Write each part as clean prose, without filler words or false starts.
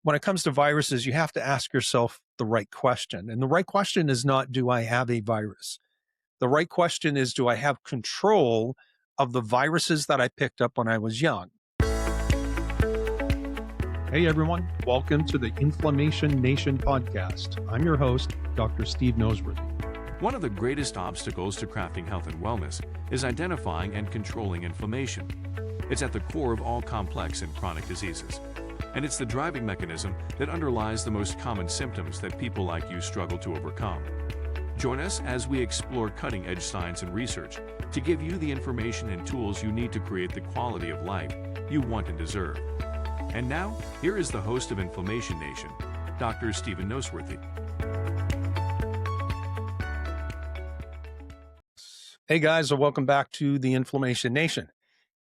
when it comes to viruses, you have to ask yourself the right question. And the right question is not, do I have a virus? The right question is, do I have control of the viruses that I picked up when I was young? Hey, everyone. Welcome to the Inflammation Nation podcast. I'm your host, Dr. Steve Noseworthy. One of the greatest obstacles to crafting health and wellness is identifying and controlling inflammation. It's at the core of all complex and chronic diseases. And it's the driving mechanism that underlies the most common symptoms that people like you struggle to overcome. Join us as we explore cutting-edge science and research to give you the information and tools you need to create the quality of life you want and deserve. And now, here is the host of Inflammation Nation, Dr. Stephen Noseworthy. Hey guys, and welcome back to the Inflammation Nation.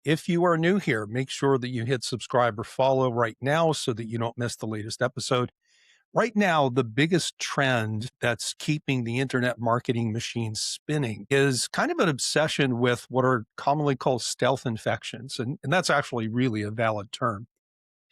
If you are new here, make sure that you hit subscribe or follow right now so that you don't miss the latest episode. Right now, the biggest trend that's keeping the internet marketing machine spinning is kind of an obsession with what are commonly called stealth infections. And that's actually really a valid term.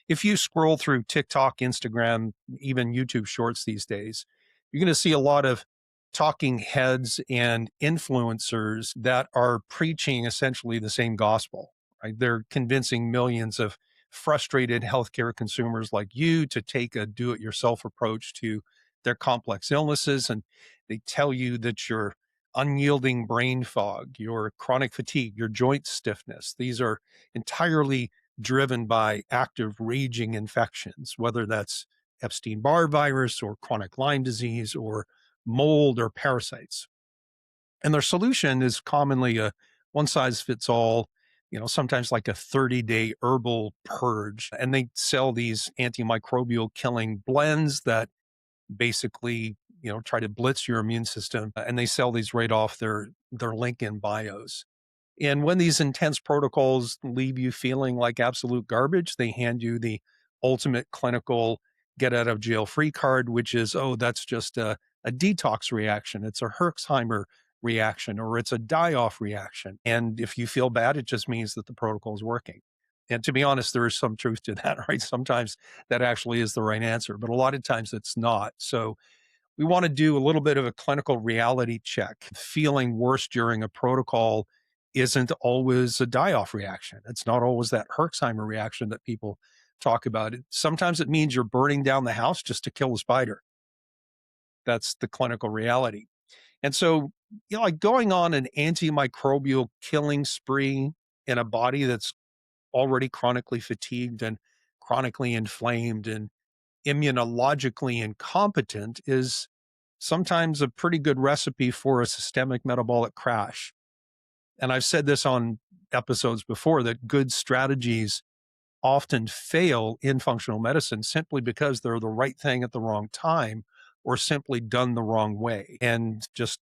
If you scroll through TikTok, Instagram, even YouTube Shorts these days, you're going to see a lot of talking heads and influencers that are preaching essentially the same gospel, right? They're convincing millions of frustrated healthcare consumers like you to take a do-it-yourself approach to their complex illnesses. And they tell you that your unyielding brain fog, your chronic fatigue, your joint stiffness, these are entirely driven by active raging infections, whether that's Epstein Barr virus or chronic Lyme disease or mold or parasites. And their solution is commonly a one size fits all, sometimes like a 30-day herbal purge. And they sell these antimicrobial killing blends that basically, try to blitz your immune system. And they sell these right off their link in bios. And when these intense protocols leave you feeling like absolute garbage, they hand you the ultimate clinical get out of jail free card, which is, oh, that's just a detox reaction. It's a Herxheimer reaction, or it's a die-off reaction. And if you feel bad, it just means that the protocol is working. And to be honest, there is some truth to that, right? Sometimes that actually is the right answer, but a lot of times it's not. So we want to do a little bit of a clinical reality check. Feeling worse during a protocol isn't always a die-off reaction. It's not always that Herxheimer reaction that people talk about. Sometimes it means you're burning down the house just to kill a spider. That's the clinical reality. And so, like going on an antimicrobial killing spree in a body that's already chronically fatigued and chronically inflamed and immunologically incompetent is sometimes a pretty good recipe for a systemic metabolic crash. And I've said this on episodes before that good strategies often fail in functional medicine simply because they're the right thing at the wrong time or simply done the wrong way. And just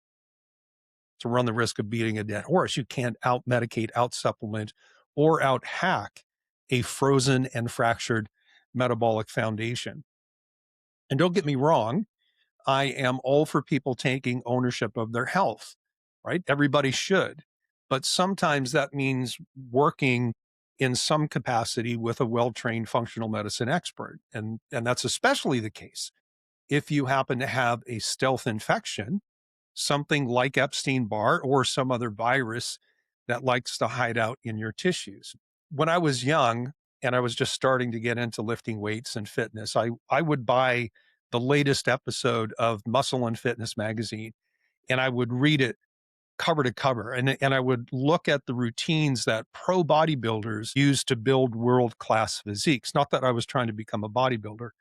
to run the risk of beating a dead horse, you can't out-medicate, out-supplement, or out-hack a frozen and fractured metabolic foundation. And don't get me wrong, I am all for people taking ownership of their health, right? Everybody should. But sometimes that means working in some capacity with a well-trained functional medicine expert. And that's especially the case if you happen to have a stealth infection, something like Epstein Barr or some other virus that likes to hide out in your tissues. When I was young and I was just starting to get into lifting weights and fitness, I would buy the latest episode of Muscle and Fitness magazine, and I would read it cover to cover. And I would look at the routines that pro bodybuilders use to build world-class physiques. Not that I was trying to become a bodybuilder,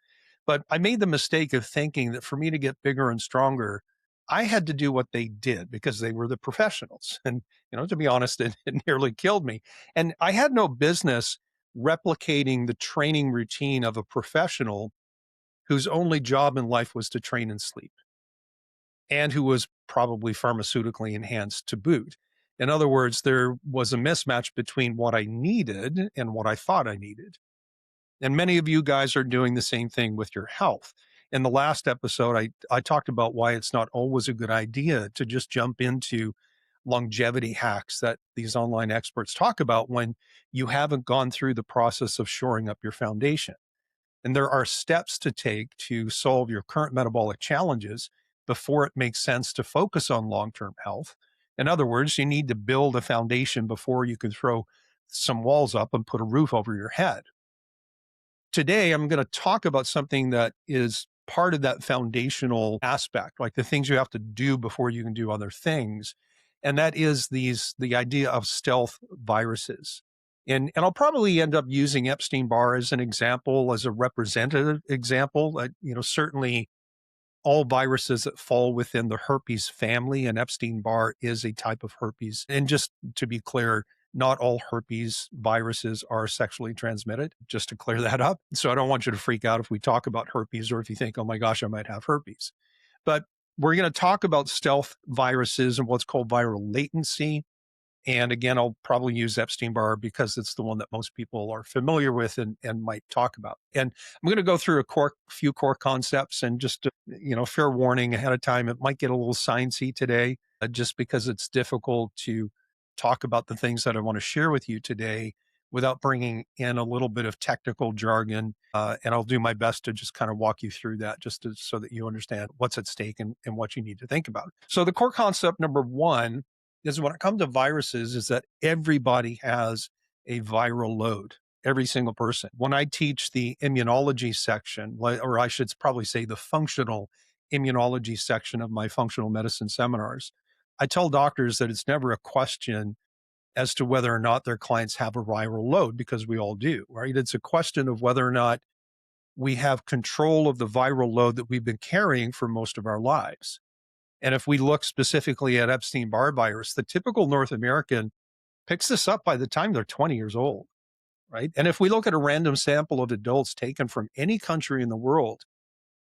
but I made the mistake of thinking that for me to get bigger and stronger, I had to do what they did because they were the professionals. And, to be honest, it nearly killed me. And I had no business replicating the training routine of a professional whose only job in life was to train and sleep, and who was probably pharmaceutically enhanced to boot. In other words, there was a mismatch between what I needed and what I thought I needed. And many of you guys are doing the same thing with your health. In the last episode, I talked about why it's not always a good idea to just jump into longevity hacks that these online experts talk about when you haven't gone through the process of shoring up your foundation. And there are steps to take to solve your current metabolic challenges before it makes sense to focus on long term health. In other words, you need to build a foundation before you can throw some walls up and put a roof over your head. Today, I'm going to talk about something that is part of that foundational aspect, like the things you have to do before you can do other things. And that is the idea of stealth viruses. And I'll probably end up using Epstein Barr as an example, as a representative example. Certainly all viruses that fall within the herpes family, and Epstein Barr is a type of herpes. And just to be clear, not all herpes viruses are sexually transmitted, just to clear that up. So I don't want you to freak out if we talk about herpes or if you think, oh my gosh, I might have herpes. But we're going to talk about stealth viruses and what's called viral latency. And again, I'll probably use Epstein Barr because it's the one that most people are familiar with and might talk about. And I'm going to go through few core concepts and just, fair warning ahead of time, it might get a little sciencey today, just because it's difficult to talk about the things that I want to share with you today without bringing in a little bit of technical jargon. And I'll do my best to just kind of walk you through that so that you understand what's at stake and what you need to think about. So the core concept number one is when it comes to viruses is that everybody has a viral load, every single person. When I teach the immunology section, or I should probably say the functional immunology section of my functional medicine seminars, I tell doctors that it's never a question as to whether or not their clients have a viral load, because we all do, right? It's a question of whether or not we have control of the viral load that we've been carrying for most of our lives. And if we look specifically at Epstein Barr virus, the typical North American picks this up by the time they're 20 years old, right? And if we look at a random sample of adults taken from any country in the world,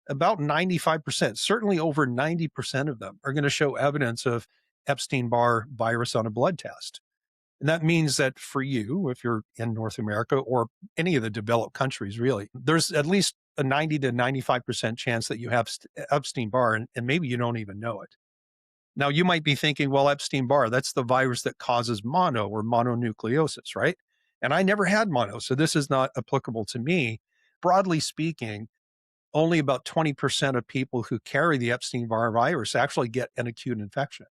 about 95%, certainly over 90% of them are going to show evidence of Epstein Barr virus on a blood test. And that means that for you, if you're in North America or any of the developed countries, really, there's at least a 90 to 95% chance that you have Epstein Barr, and maybe you don't even know it. Now, you might be thinking, well, Epstein Barr, that's the virus that causes mono or mononucleosis, right? And I never had mono, so this is not applicable to me. Broadly speaking, only about 20% of people who carry the Epstein Barr virus actually get an acute infection.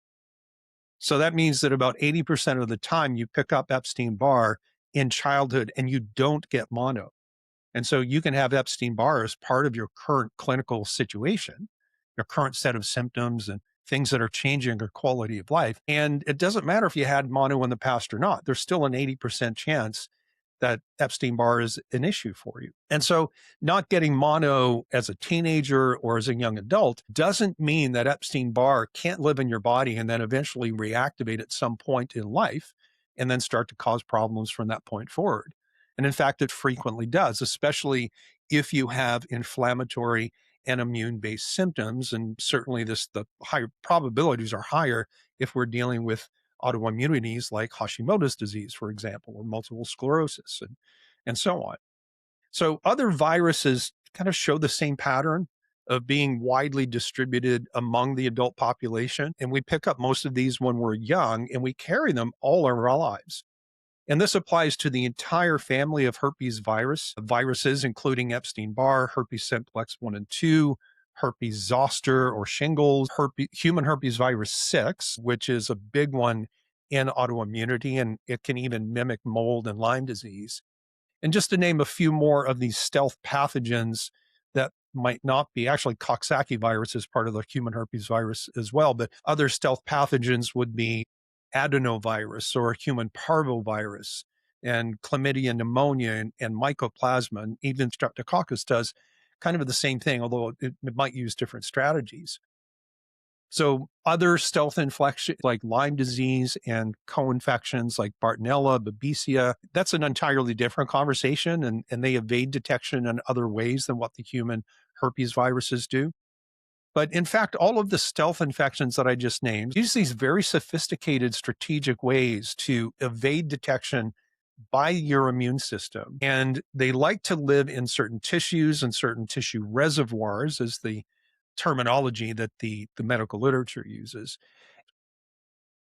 So that means that about 80% of the time you pick up Epstein Barr in childhood and you don't get mono. And so you can have Epstein Barr as part of your current clinical situation, your current set of symptoms and things that are changing your quality of life. And it doesn't matter if you had mono in the past or not, there's still an 80% chance that Epstein Barr is an issue for you. And so not getting mono as a teenager or as a young adult doesn't mean that Epstein Barr can't live in your body and then eventually reactivate at some point in life and then start to cause problems from that point forward. And in fact, it frequently does, especially if you have inflammatory and immune-based symptoms. And certainly the higher probabilities are higher if we're dealing with autoimmunities like Hashimoto's disease, for example, or multiple sclerosis, and so on. So other viruses kind of show the same pattern of being widely distributed among the adult population. And we pick up most of these when we're young and we carry them all our lives. And this applies to the entire family of viruses, including Epstein Barr, herpes simplex 1 and 2, herpes zoster or shingles, human herpes virus 6, which is a big one in autoimmunity, and it can even mimic mold and Lyme disease. And just to name a few more of these stealth pathogens that might not be, actually Coxsackie virus is part of the human herpes virus as well, but other stealth pathogens would be adenovirus or human parvovirus and chlamydia pneumonia and mycoplasma, and even streptococcus does kind of the same thing, although it might use different strategies. So other stealth infections like Lyme disease and co-infections like Bartonella, Babesia, that's an entirely different conversation, and they evade detection in other ways than what the human herpes viruses do. But in fact, all of the stealth infections that I just named use these very sophisticated strategic ways to evade detection by your immune system. And they like to live in certain tissues and certain tissue reservoirs, is the terminology that the medical literature uses.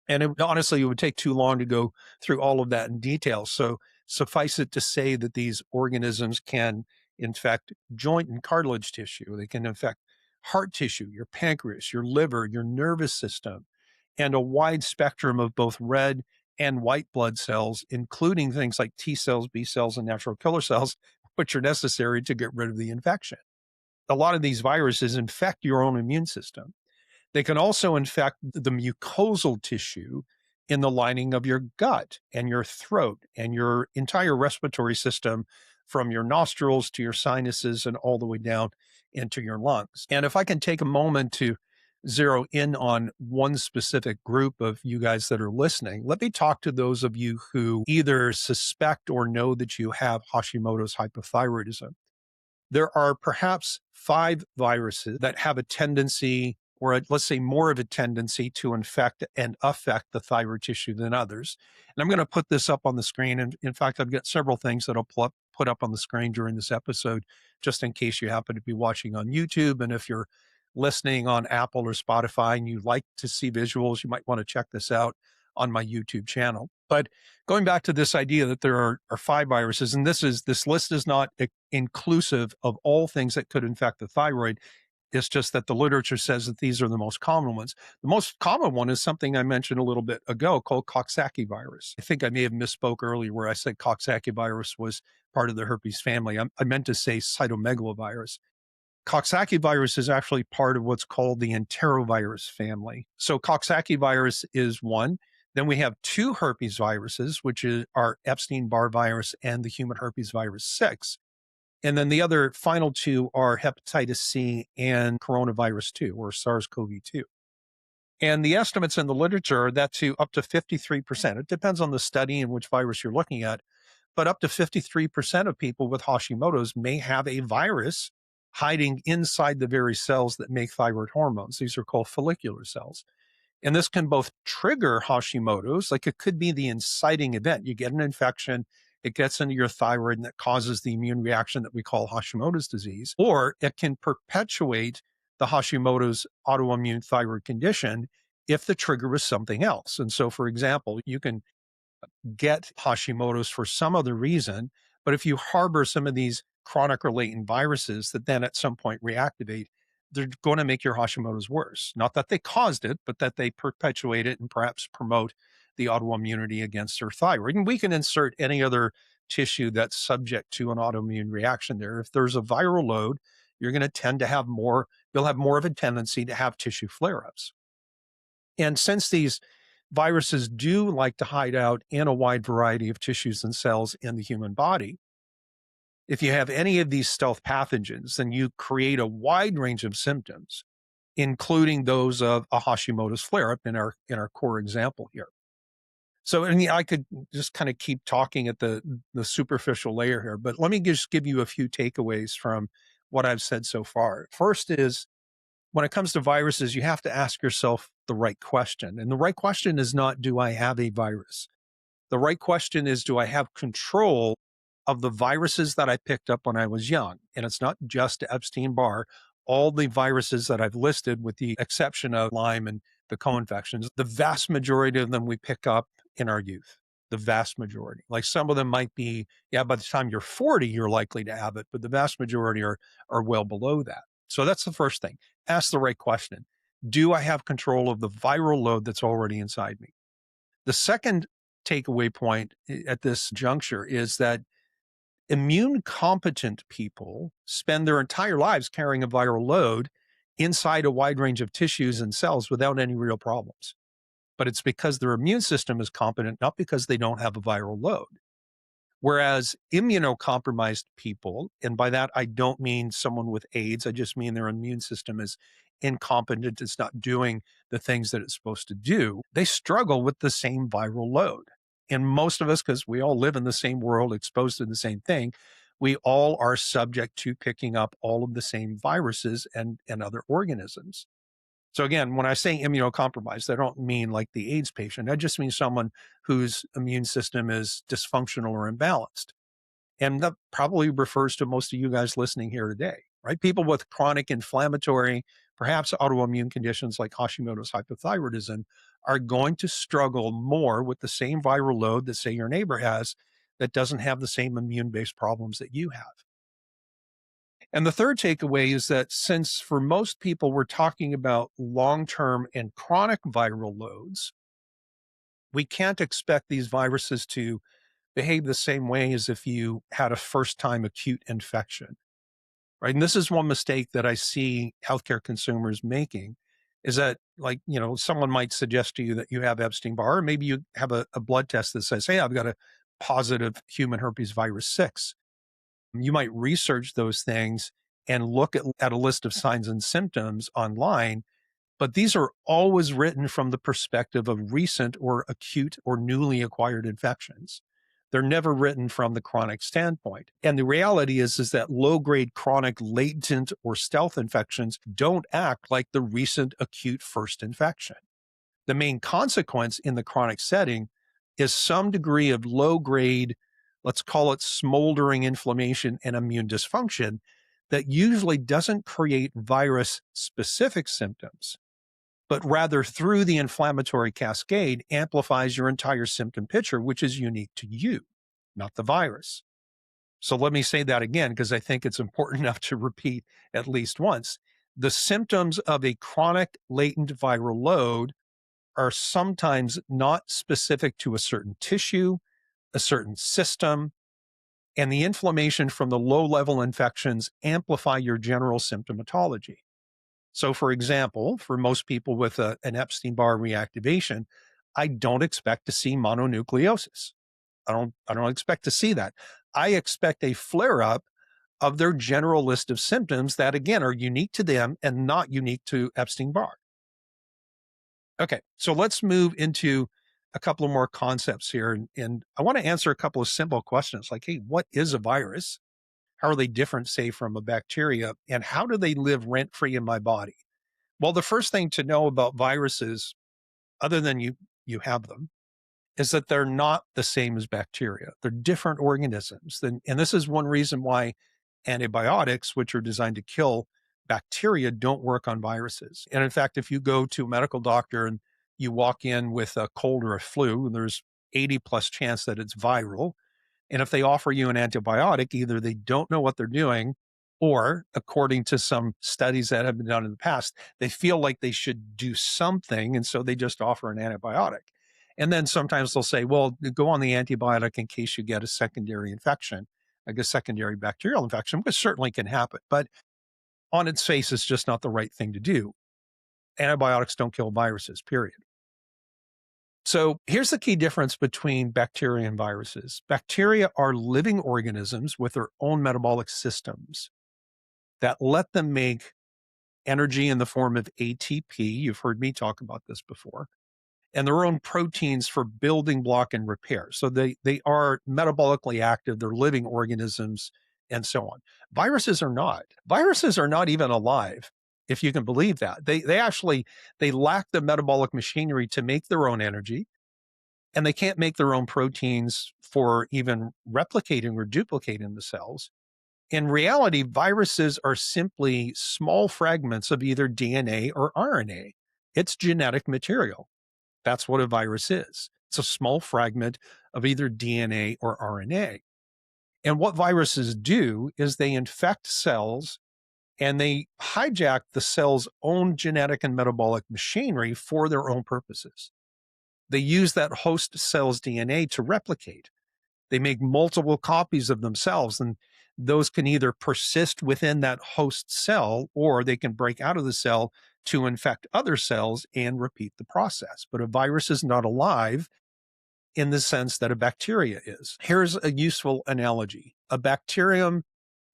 And honestly, it would take too long to go through all of that in detail. So suffice it to say that these organisms can infect joint and cartilage tissue. They can infect heart tissue, your pancreas, your liver, your nervous system, and a wide spectrum of both red and white blood cells, including things like T cells, B cells, and natural killer cells, which are necessary to get rid of the infection. A lot of these viruses infect your own immune system. They can also infect the mucosal tissue in the lining of your gut and your throat and your entire respiratory system, from your nostrils to your sinuses and all the way down into your lungs. And if I can take a moment to zero in on one specific group of you guys that are listening, let me talk to those of you who either suspect or know that you have Hashimoto's hypothyroidism. There are perhaps 5 viruses that have a tendency, or let's say more of a tendency, to infect and affect the thyroid tissue than others. And I'm going to put this up on the screen. And in fact, I've got several things that I'll put up on the screen during this episode, just in case you happen to be watching on YouTube. And if you're listening on Apple or Spotify and you like to see visuals, you might want to check this out on my YouTube channel. But going back to this idea that there are 5 viruses, and this list is not inclusive of all things that could infect the thyroid. It's just that the literature says that these are the most common ones. The most common one is something I mentioned a little bit ago called Coxsackie virus. I think I may have misspoke earlier where I said Coxsackie virus was part of the herpes family. I meant to say cytomegalovirus. Coxsackie virus is actually part of what's called the enterovirus family. So Coxsackie virus is one. Then we have 2 herpes viruses, which are Epstein Barr virus and the human herpes virus 6. And then the other final 2 are hepatitis C and coronavirus 2, or SARS-CoV-2. And the estimates in the literature are that to up to 53%, it depends on the study and which virus you're looking at, but up to 53% of people with Hashimoto's may have a virus hiding inside the very cells that make thyroid hormones. These are called follicular cells. And this can both trigger Hashimoto's, like it could be the inciting event. You get an infection, it gets into your thyroid, and it causes the immune reaction that we call Hashimoto's disease, or it can perpetuate the Hashimoto's autoimmune thyroid condition if the trigger was something else. And so, for example, you can get Hashimoto's for some other reason, but if you harbor some of these chronic or latent viruses that then at some point reactivate, they're going to make your Hashimoto's worse. Not that they caused it, but that they perpetuate it and perhaps promote the autoimmunity against your thyroid. And we can insert any other tissue that's subject to an autoimmune reaction there. If there's a viral load, you're going to tend to have more, you'll have more of a tendency to have tissue flare-ups. And since these viruses do like to hide out in a wide variety of tissues and cells in the human body, if you have any of these stealth pathogens, then you create a wide range of symptoms, including those of a Hashimoto's flare-up in our core example here. So, and I could just kind of keep talking at the superficial layer here, but let me just give you a few takeaways from what I've said so far. First is, when it comes to viruses, you have to ask yourself the right question. And the right question is not, do I have a virus? The right question is, do I have control of the viruses that I picked up when I was young? And it's not just Epstein Barr. All the viruses that I've listed, with the exception of Lyme and the co-infections, the vast majority of them we pick up in our youth. The vast majority. Like some of them might be, yeah, by the time you're 40, you're likely to have it, but the vast majority are well below that. So that's the first thing. Ask the right question. Do I have control of the viral load that's already inside me? The second takeaway point at this juncture is that immune competent people spend their entire lives carrying a viral load inside a wide range of tissues and cells without any real problems. But it's because their immune system is competent, not because they don't have a viral load. Whereas immunocompromised people, and by that I don't mean someone with AIDS, I just mean their immune system is incompetent, it's not doing the things that it's supposed to do, they struggle with the same viral load. And most of us, because we all live in the same world, exposed to the same thing, we all are subject to picking up all of the same viruses and other organisms. So again, when I say immunocompromised, I don't mean like the AIDS patient. I just mean someone whose immune system is dysfunctional or imbalanced. And that probably refers to most of you guys listening here today, right? People with chronic inflammatory, perhaps autoimmune conditions like Hashimoto's hypothyroidism are going to struggle more with the same viral load that, say, your neighbor has that doesn't have the same immune-based problems that you have. And the third takeaway is that since for most people we're talking about long-term and chronic viral loads, we can't expect these viruses to behave the same way as if you had a first-time acute infection, right? And this is one mistake that I see healthcare consumers making is that, like, someone might suggest to you that you have Epstein Barr, or maybe you have a blood test that says, hey, I've got a positive human herpes virus 6. You might research those things and look at a list of signs and symptoms online, but these are always written from the perspective of recent or acute or newly acquired infections. They're never written from the chronic standpoint. And the reality is that low-grade chronic latent or stealth infections don't act like the recent acute first infection. The main consequence in the chronic setting is some degree of low-grade, let's call it smoldering inflammation and immune dysfunction that usually doesn't create virus-specific symptoms, but rather through the inflammatory cascade amplifies your entire symptom picture, which is unique to you, not the virus. So let me say that again, because I think it's important enough to repeat at least once. The symptoms of a chronic latent viral load are sometimes not specific to a certain tissue, a certain system, and the inflammation from the low-level infections amplify your general symptomatology. So, for example, for most people with an Epstein-Barr reactivation, I don't expect to see mononucleosis. I don't expect to see that. I expect a flare-up of their general list of symptoms that, again, are unique to them and not unique to Epstein-Barr. Okay, so let's move into a couple of more concepts here. And I want to answer a couple of simple questions like, hey, what is a virus? How are they different, say, from a bacteria? And how do they live rent-free in my body? Well, the first thing to know about viruses, other than you have them, is that they're not the same as bacteria. They're different organisms. And this is one reason why antibiotics, which are designed to kill bacteria, don't work on viruses. And in fact, if you go to a medical doctor and you walk in with a cold or a flu, there's 80 plus chance that it's viral. And if they offer you an antibiotic, either they don't know what they're doing, or according to some studies that have been done in the past, they feel like they should do something. And so they just offer an antibiotic. And then sometimes they'll say, well, go on the antibiotic in case you get a secondary infection, like a secondary bacterial infection, which certainly can happen. But on its face, it's just not the right thing to do. Antibiotics don't kill viruses, period. So here's the key difference between bacteria and viruses. Bacteria are living organisms with their own metabolic systems that let them make energy in the form of ATP. You've heard me talk about this before. And their own proteins for building block and repair. So they are metabolically active, they're living organisms, and so on. Viruses are not. Viruses are not even alive, if you can believe that. They lack the metabolic machinery to make their own energy, and they can't make their own proteins for even replicating or duplicating the cells. In reality, viruses are simply small fragments of either DNA or RNA. It's genetic material. That's what a virus is. It's a small fragment of either DNA or RNA. And what viruses do is they infect cells and they hijack the cell's own genetic and metabolic machinery for their own purposes. They use that host cell's DNA to replicate. They make multiple copies of themselves, and those can either persist within that host cell or they can break out of the cell to infect other cells and repeat the process. But a virus is not alive in the sense that a bacteria is. Here's a useful analogy. A bacterium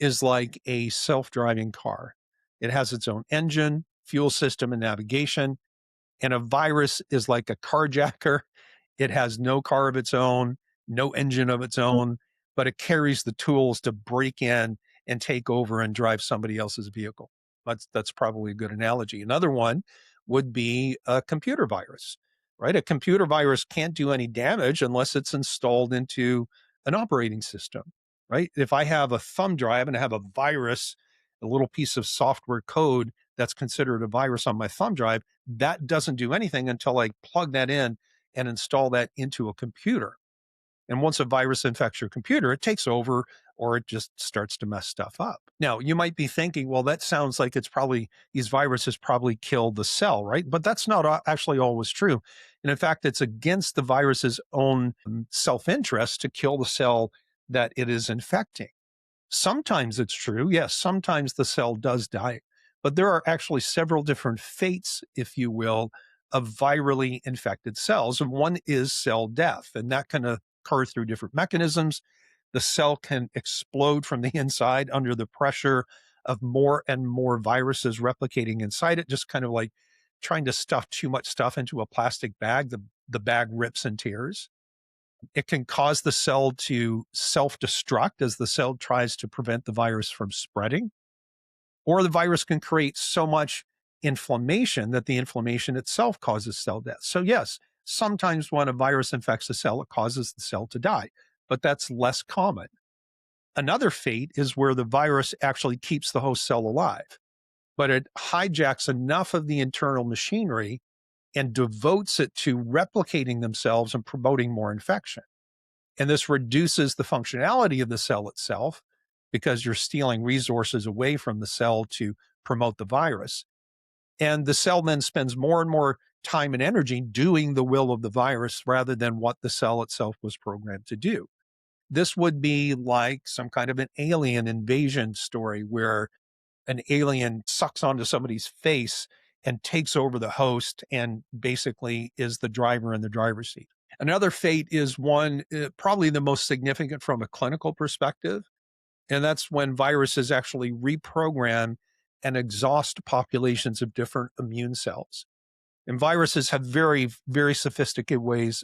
is like a self-driving car. It has its own engine, fuel system, and navigation. And a virus is like a carjacker. It has no car of its own, no engine of its own, but it carries the tools to break in and take over and drive somebody else's vehicle. That's probably a good analogy. Another one would be a computer virus, right? A computer virus can't do any damage unless it's installed into an operating system, right? If I have a thumb drive and I have a virus, a little piece of software code that's considered a virus on my thumb drive, that doesn't do anything until I plug that in and install that into a computer. And once a virus infects your computer, it takes over or it just starts to mess stuff up. Now, you might be thinking, well, that sounds like it's probably these viruses probably kill the cell, right? But that's not actually always true. And in fact, it's against the virus's own self interest to kill the cell that it is infecting. Sometimes it's true. Yes, sometimes the cell does die, but there are actually several different fates, if you will, of virally infected cells. And one is cell death, and that can occur through different mechanisms. The cell can explode from the inside under the pressure of more and more viruses replicating inside it, just kind of like trying to stuff too much stuff into a plastic bag. The bag rips and tears. It can cause the cell to self-destruct as the cell tries to prevent the virus from spreading, or the virus can create so much inflammation that the inflammation itself causes cell death. So yes, sometimes when a virus infects a cell, it causes the cell to die, but that's less common. Another fate is where the virus actually keeps the host cell alive, but it hijacks enough of the internal machinery and devotes it to replicating themselves and promoting more infection. And this reduces the functionality of the cell itself because you're stealing resources away from the cell to promote the virus. And the cell then spends more and more time and energy doing the will of the virus rather than what the cell itself was programmed to do. This would be like some kind of an alien invasion story where an alien sucks onto somebody's face and takes over the host and basically is the driver in the driver's seat. Another fate is one, probably the most significant from a clinical perspective, and that's when viruses actually reprogram and exhaust populations of different immune cells. And viruses have very, very sophisticated ways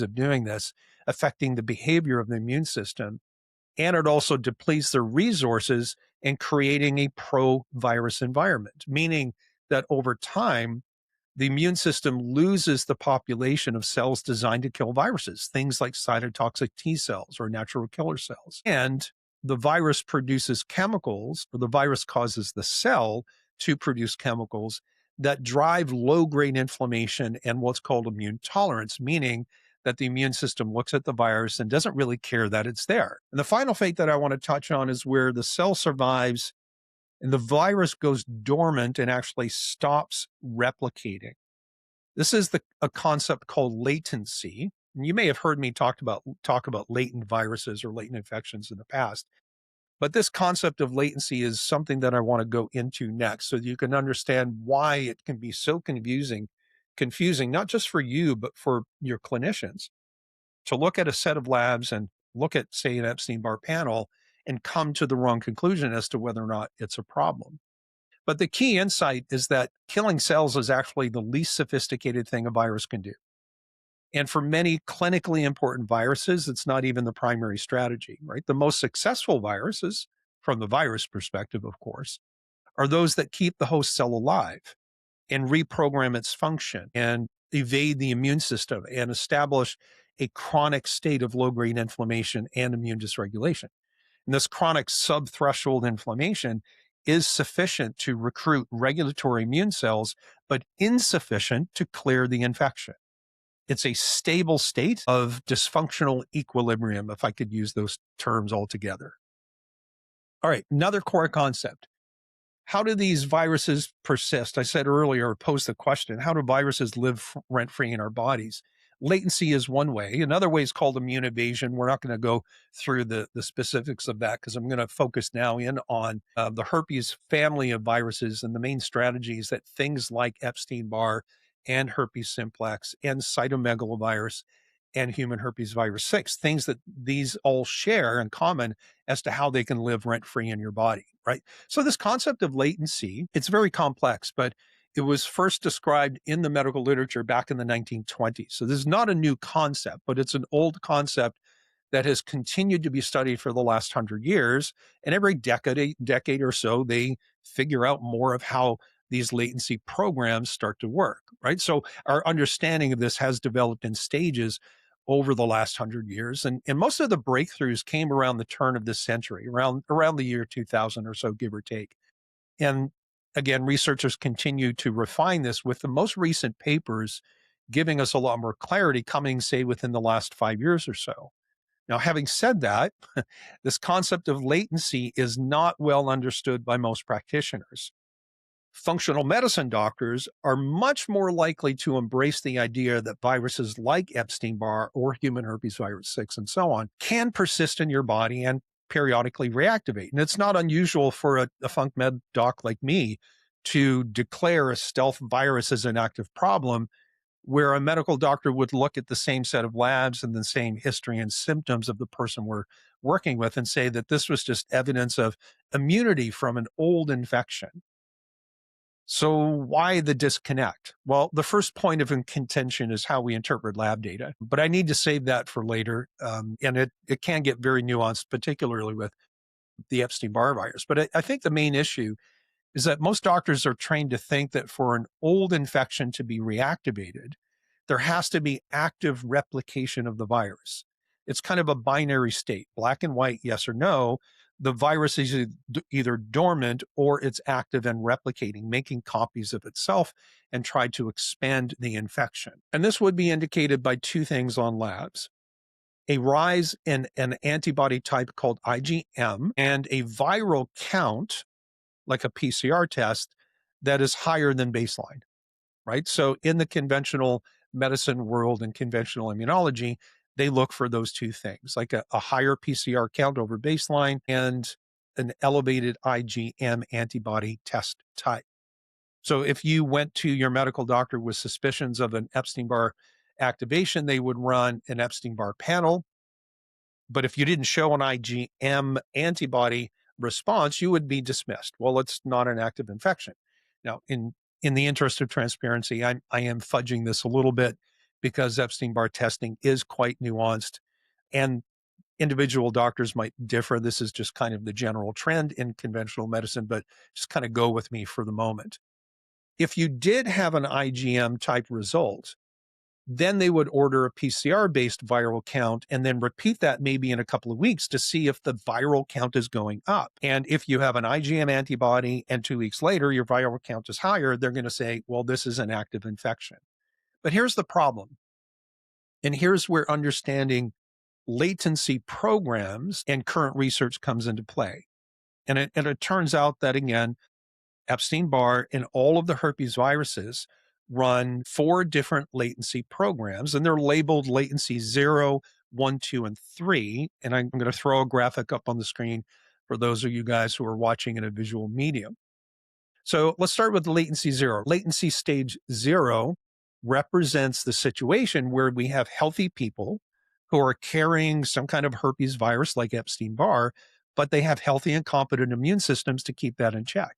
of doing this, affecting the behavior of the immune system. And it also depletes their resources and creating a pro-virus environment, meaning that over time, the immune system loses the population of cells designed to kill viruses, things like cytotoxic T cells or natural killer cells. And the virus produces chemicals, or the virus causes the cell to produce chemicals that drive low-grade inflammation and what's called immune tolerance, meaning that the immune system looks at the virus and doesn't really care that it's there. And the final fate that I want to touch on is where the cell survives and the virus goes dormant and actually stops replicating. This is a concept called latency. And you may have heard me talk about latent viruses or latent infections in the past. But this concept of latency is something that I want to go into next so that you can understand why it can be so confusing, not just for you, but for your clinicians to look at a set of labs and look at, say, an Epstein Barr panel and come to the wrong conclusion as to whether or not it's a problem. But the key insight is that killing cells is actually the least sophisticated thing a virus can do. And for many clinically important viruses, it's not even the primary strategy, right? The most successful viruses, from the virus perspective, of course, are those that keep the host cell alive and reprogram its function and evade the immune system and establish a chronic state of low-grade inflammation and immune dysregulation. And this chronic subthreshold inflammation is sufficient to recruit regulatory immune cells, but insufficient to clear the infection. It's a stable state of dysfunctional equilibrium, if I could use those terms altogether. All right, another core concept. How do these viruses persist? I said earlier, posed the question, how do viruses live rent-free in our bodies? Latency is one way. Another way is called immune evasion. We're not going to go through the specifics of that because I'm going to focus now in on the herpes family of viruses and the main strategies that things like Epstein Barr and herpes simplex and cytomegalovirus and human herpes virus 6, things that these all share in common as to how they can live rent-free in your body, right? So this concept of latency, it's very complex, but it was first described in the medical literature back in the 1920s. So this is not a new concept, but it's an old concept that has continued to be studied for the last 100 years. And every decade or so, they figure out more of how these latency programs start to work, right? So our understanding of this has developed in stages over the last 100 years. And most of the breakthroughs came around the turn of this century, around the year 2000 or so, give or take. And again, researchers continue to refine this with the most recent papers giving us a lot more clarity coming, say, within the last 5 years or so. Now, having said that, this concept of latency is not well understood by most practitioners. Functional medicine doctors are much more likely to embrace the idea that viruses like Epstein Barr or human herpes virus 6 and so on can persist in your body and periodically reactivate. And it's not unusual for a func med doc like me to declare a stealth virus as an active problem, where a medical doctor would look at the same set of labs and the same history and symptoms of the person we're working with and say that this was just evidence of immunity from an old infection. So why the disconnect? Well, the first point of contention is how we interpret lab data, but I need to save that for later. And it can get very nuanced, particularly with the Epstein-Barr virus. But I think the main issue is that most doctors are trained to think that for an old infection to be reactivated, there has to be active replication of the virus. It's kind of a binary state, black and white, yes or no. The virus is either dormant or it's active and replicating, making copies of itself and try to expand the infection. And this would be indicated by two things on labs: a rise in an antibody type called IgM and a viral count, like a PCR test, that is higher than baseline, right? So in the conventional medicine world and conventional immunology, they look for those two things, like a higher PCR count over baseline and an elevated IgM antibody test type. So if you went to your medical doctor with suspicions of an Epstein-Barr activation, they would run an Epstein-Barr panel. But if you didn't show an IgM antibody response, you would be dismissed. Well, it's not an active infection. Now, in the interest of transparency, I am fudging this a little bit because Epstein-Barr testing is quite nuanced and individual doctors might differ. This is just kind of the general trend in conventional medicine, but just kind of go with me for the moment. If you did have an IgM type result, then they would order a PCR-based viral count and then repeat that maybe in a couple of weeks to see if the viral count is going up. And if you have an IgM antibody and 2 weeks later your viral count is higher, they're going to say, well, this is an active infection. But here's the problem. And here's where understanding latency programs and current research comes into play. And it turns out that, again, Epstein-Barr and all of the herpes viruses run 4 different latency programs, and they're labeled latency 0, 1, 2, and 3. And I'm going to throw a graphic up on the screen for those of you guys who are watching in a visual medium. So let's start with latency 0. Latency stage 0 represents the situation where we have healthy people who are carrying some kind of herpes virus like Epstein-Barr, but they have healthy and competent immune systems to keep that in check.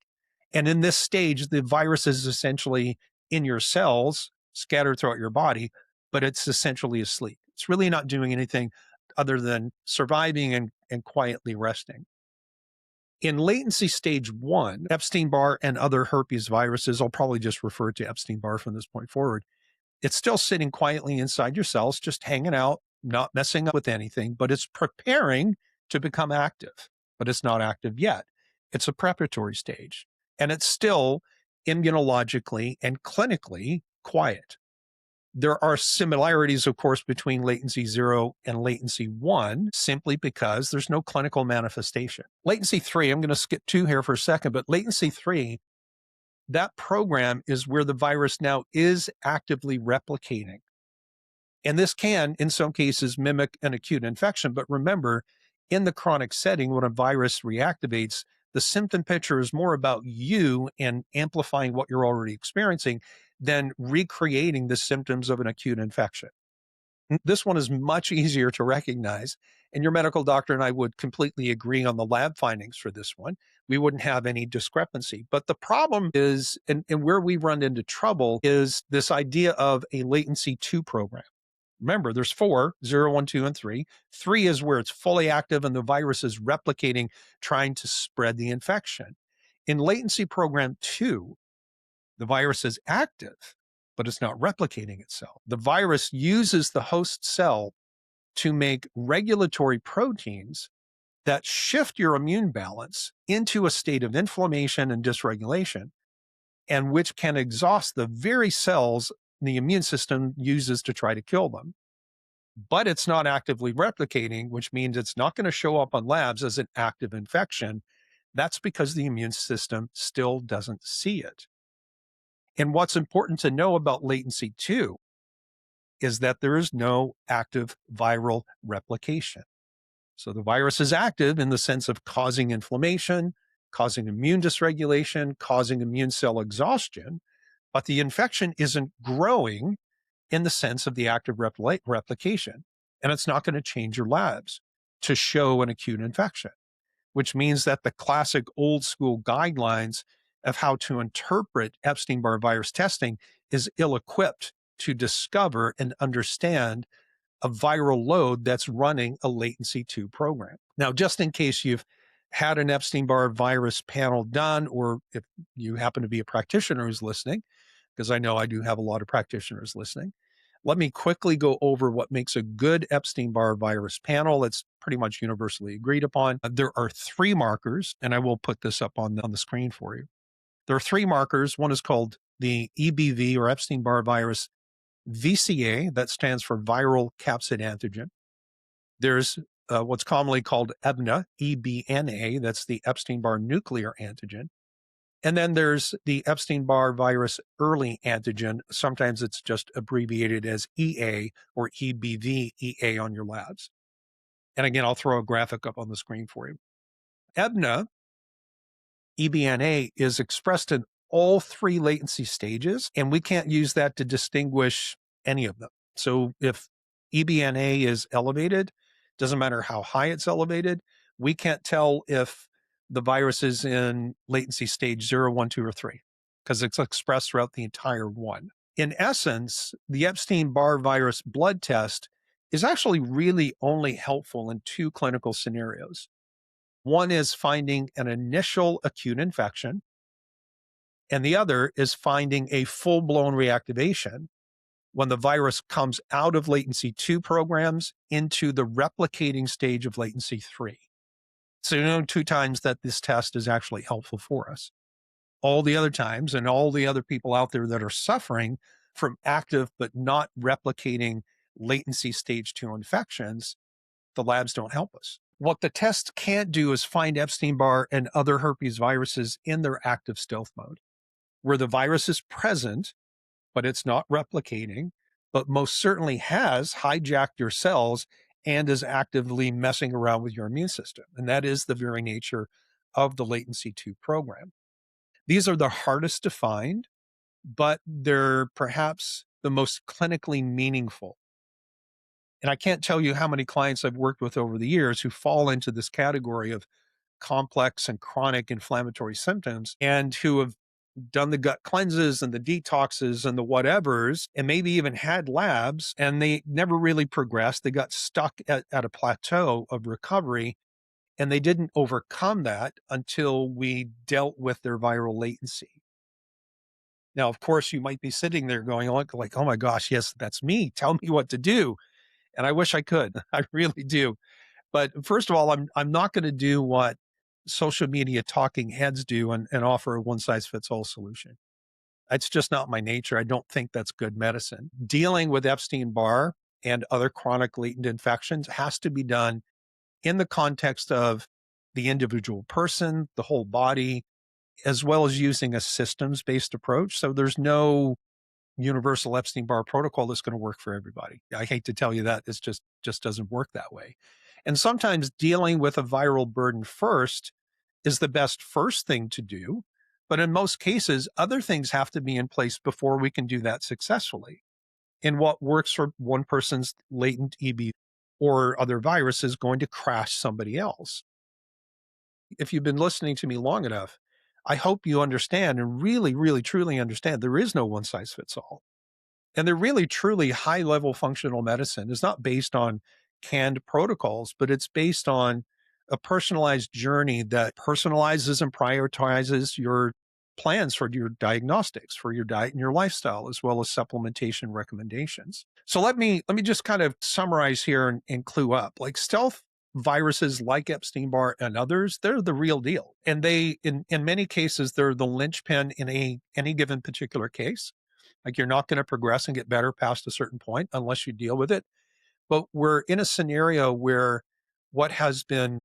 And in this stage, the virus is essentially in your cells, scattered throughout your body, but it's essentially asleep. It's really not doing anything other than surviving and quietly resting. In latency stage 1, Epstein-Barr and other herpes viruses, I'll probably just refer to Epstein-Barr from this point forward, it's still sitting quietly inside your cells, just hanging out, not messing up with anything, but it's preparing to become active, but it's not active yet. It's a preparatory stage. And it's still immunologically and clinically quiet. There are similarities, of course, between latency 0 and latency 1, simply because there's no clinical manifestation. Latency 3, I'm going to skip 2 here for a second, but latency 3, that program is where the virus now is actively replicating. And this can, in some cases, mimic an acute infection. But remember, in the chronic setting, when a virus reactivates, the symptom picture is more about you and amplifying what you're already experiencing than recreating the symptoms of an acute infection. This one is much easier to recognize, and your medical doctor and I would completely agree on the lab findings for this one. We wouldn't have any discrepancy. But the problem is, and where we run into trouble, is this idea of a latency 2 program. Remember, there's 4, 0, 1, 2, and 3. 3 is where it's fully active and the virus is replicating, trying to spread the infection. In latency program 2, the virus is active, but it's not replicating itself. The virus uses the host cell to make regulatory proteins that shift your immune balance into a state of inflammation and dysregulation, and which can exhaust the very cells the immune system uses to try to kill them. But it's not actively replicating, which means it's not going to show up on labs as an active infection. That's because the immune system still doesn't see it. And what's important to know about latency too is that there is no active viral replication. So the virus is active in the sense of causing inflammation, causing immune dysregulation, causing immune cell exhaustion, but the infection isn't growing in the sense of the active replication. And it's not going to change your labs to show an acute infection, which means that the classic old school guidelines of how to interpret Epstein Barr virus testing is ill equipped to discover and understand a viral load that's running a latency 2 program. Now, just in case you've had an Epstein Barr virus panel done, or if you happen to be a practitioner who's listening, because I know I do have a lot of practitioners listening, let me quickly go over what makes a good Epstein Barr virus panel. It's pretty much universally agreed upon. There are 3 markers, and I will put this up on the screen for you. There are 3 markers. One is called the EBV, or Epstein Barr virus VCA, that stands for viral capsid antigen. There's what's commonly called EBNA, EBNA, that's the Epstein Barr nuclear antigen. And then there's the Epstein Barr virus early antigen. Sometimes it's just abbreviated as EA or EBV EA on your labs. And again, I'll throw a graphic up on the screen for you. EBNA, EBNA, is expressed in all 3 latency stages, and we can't use that to distinguish any of them. So if EBNA is elevated, doesn't matter how high it's elevated, we can't tell if the virus is in latency stage 0, 1, 2, or 3, because it's expressed throughout the entire one. In essence, the Epstein Barr virus blood test is actually really only helpful in 2 clinical scenarios. One is finding an initial acute infection, and the other is finding a full-blown reactivation when the virus comes out of latency 2 programs into the replicating stage of latency 3. So you know 2 times that this test is actually helpful for us. All the other times, and all the other people out there that are suffering from active but not replicating latency stage 2 infections, the labs don't help us. What the test can't do is find Epstein-Barr and other herpes viruses in their active stealth mode, where the virus is present, but it's not replicating, but most certainly has hijacked your cells and is actively messing around with your immune system. And that is the very nature of the latency 2 program. These are the hardest to find, but they're perhaps the most clinically meaningful. And I can't tell you how many clients I've worked with over the years who fall into this category of complex and chronic inflammatory symptoms, and who have done the gut cleanses and the detoxes and the whatevers, and maybe even had labs, and they never really progressed. They got stuck at a plateau of recovery, and they didn't overcome that until we dealt with their viral latency. Now, of course, you might be sitting there going like, oh my gosh, yes, that's me. Tell me what to do. And I wish I could. I really do. But first of all, I'm not going to do what social media talking heads do and offer a one size fits all solution. It's just not my nature. I don't think that's good medicine. Dealing with Epstein-Barr and other chronic latent infections has to be done in the context of the individual person, the whole body, as well as using a systems-based approach. So there's no universal Epstein-Barr protocol that's going to work for everybody. I hate to tell you that. It just doesn't work that way. And sometimes dealing with a viral burden first is the best first thing to do. But in most cases, other things have to be in place before we can do that successfully. And what works for one person's latent EB or other virus is going to crash somebody else. If you've been listening to me long enough, I hope you understand and really, really, truly understand there is no one size fits all. And the really, truly high level functional medicine is not based on canned protocols, but it's based on a personalized journey that personalizes and prioritizes your plans for your diagnostics, for your diet and your lifestyle, as well as supplementation recommendations. So let me just kind of summarize here and clue up. Like stealth viruses like Epstein-Barr and others, they're the real deal. And they, in many cases, they're the linchpin in any given particular case. Like you're not going to progress and get better past a certain point unless you deal with it. But we're in a scenario where what has been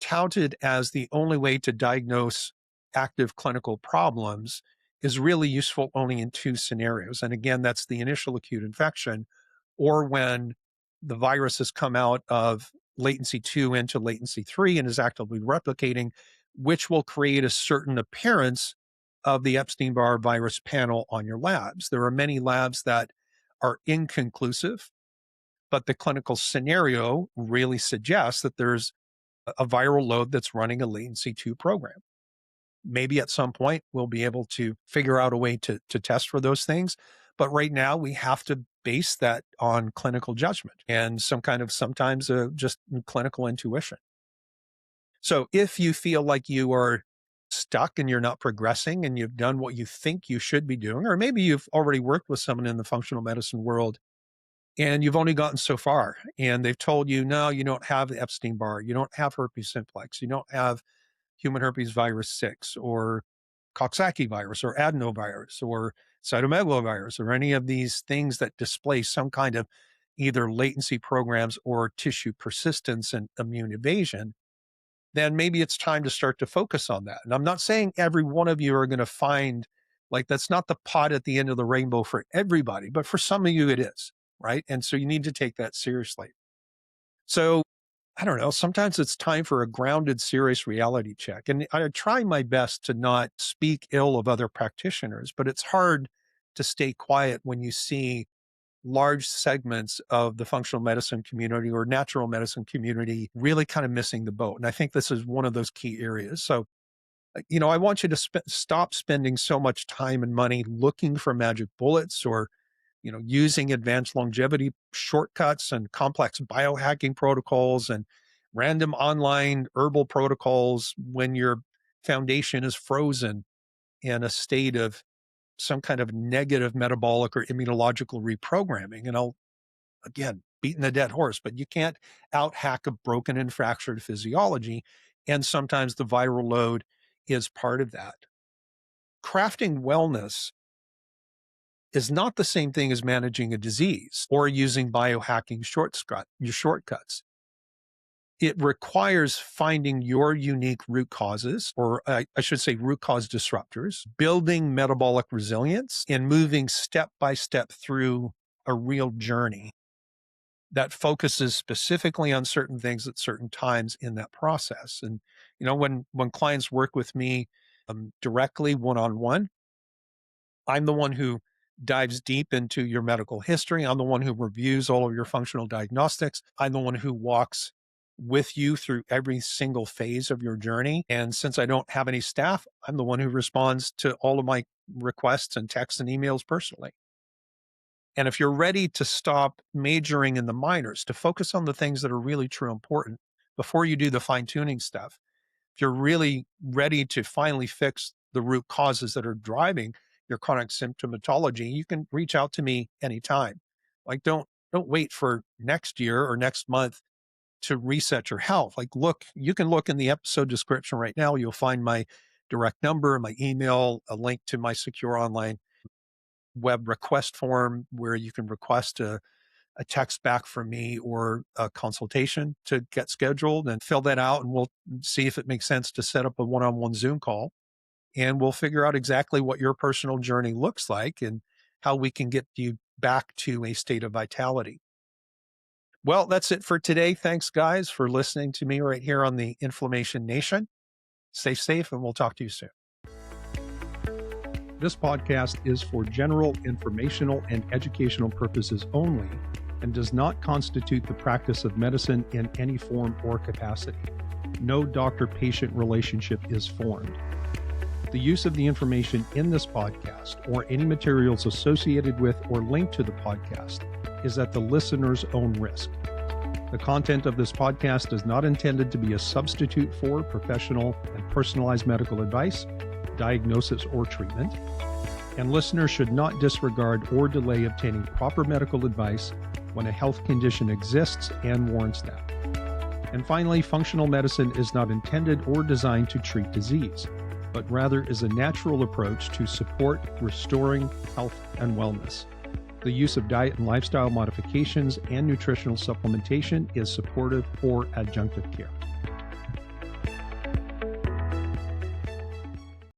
touted as the only way to diagnose active clinical problems is really useful only in two scenarios. And again, that's the initial acute infection or when the virus has come out of latency 2 into latency 3 and is actively replicating, which will create a certain appearance of the Epstein Barr virus panel on your labs. There are many labs that are inconclusive, but the clinical scenario really suggests that there's a viral load that's running a latency 2 program. Maybe at some point we'll be able to figure out a way to test for those things. But right now we have to base that on clinical judgment and some kind of sometimes just clinical intuition. So if you feel like you are stuck and you're not progressing and you've done what you think you should be doing, or maybe you've already worked with someone in the functional medicine world and you've only gotten so far and they've told you, no, you don't have the Epstein Barr, you don't have herpes simplex, you don't have human herpes virus 6 or Coxsackie virus or adenovirus or cytomegalovirus or any of these things that display some kind of either latency programs or tissue persistence and immune evasion, then maybe it's time to start to focus on that. And I'm not saying every one of you are going to find, like, that's not the pot at the end of the rainbow for everybody, but for some of you it is, right? And so you need to take that seriously. So I don't know, sometimes it's time for a grounded, serious reality check. And I try my best to not speak ill of other practitioners, but it's hard to stay quiet when you see large segments of the functional medicine community or natural medicine community really kind of missing the boat. And I think this is one of those key areas. So, I want you to stop spending so much time and money looking for magic bullets or using advanced longevity shortcuts and complex biohacking protocols and random online herbal protocols when your foundation is frozen in a state of some kind of negative metabolic or immunological reprogramming. And again, beating the dead horse, but you can't out-hack a broken and fractured physiology. And sometimes the viral load is part of that. Crafting wellness is not the same thing as managing a disease or using biohacking shortcuts. It requires finding your unique root causes, or I should say root cause disruptors, building metabolic resilience, and moving step by step through a real journey that focuses specifically on certain things at certain times in that process. And, when clients work with me directly one-on-one, I'm the one who dives deep into your medical history. I'm the one who reviews all of your functional diagnostics. I'm the one who walks with you through every single phase of your journey. And since I don't have any staff, I'm the one who responds to all of my requests and texts and emails personally. And if you're ready to stop majoring in the minors, to focus on the things that are really true important before you do the fine-tuning stuff, if you're really ready to finally fix the root causes that are driving your chronic symptomatology, you can reach out to me anytime. Like don't wait for next year or next month to reset your health. Like you can look in the episode description right now. You'll find my direct number, my email, a link to my secure online web request form where you can request a text back from me or a consultation to get scheduled, and fill that out and we'll see if it makes sense to set up a one-on-one Zoom call. And we'll figure out exactly what your personal journey looks like and how we can get you back to a state of vitality. Well, that's it for today. Thanks, guys, for listening to me right here on the Inflammation Nation. Stay safe, and we'll talk to you soon. This podcast is for general informational and educational purposes only and does not constitute the practice of medicine in any form or capacity. No doctor-patient relationship is formed. The use of the information in this podcast or any materials associated with or linked to the podcast is at the listener's own risk. The content of this podcast is not intended to be a substitute for professional and personalized medical advice, diagnosis, or treatment, and listeners should not disregard or delay obtaining proper medical advice when a health condition exists and warrants that. And finally, functional medicine is not intended or designed to treat disease. but rather is a natural approach to support restoring health and wellness. The use of diet and lifestyle modifications and nutritional supplementation is supportive or adjunctive care.